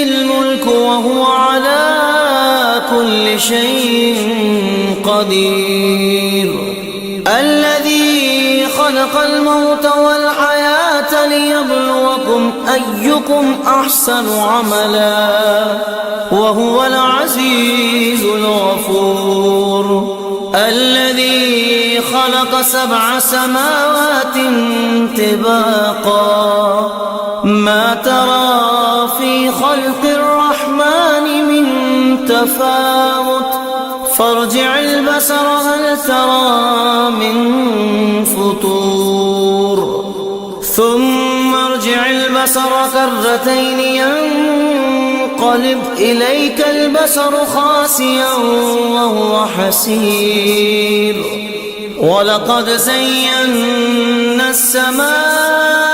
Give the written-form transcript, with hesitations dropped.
الملك وهو على كل شيء قدير. الذي خلق الموت والحياة ليبلوكم أيكم أحسن عملا وهو العزيز الغفور. الذي خلق 7 سماوات طباقا ما ترى في خلق الرحمن من تفاوت فارجع البصر هل ترى من فطور ثم ارجع البصر كرتين ينقلب إليك البصر خاسئا وهو حسير. ولقد زينا السماء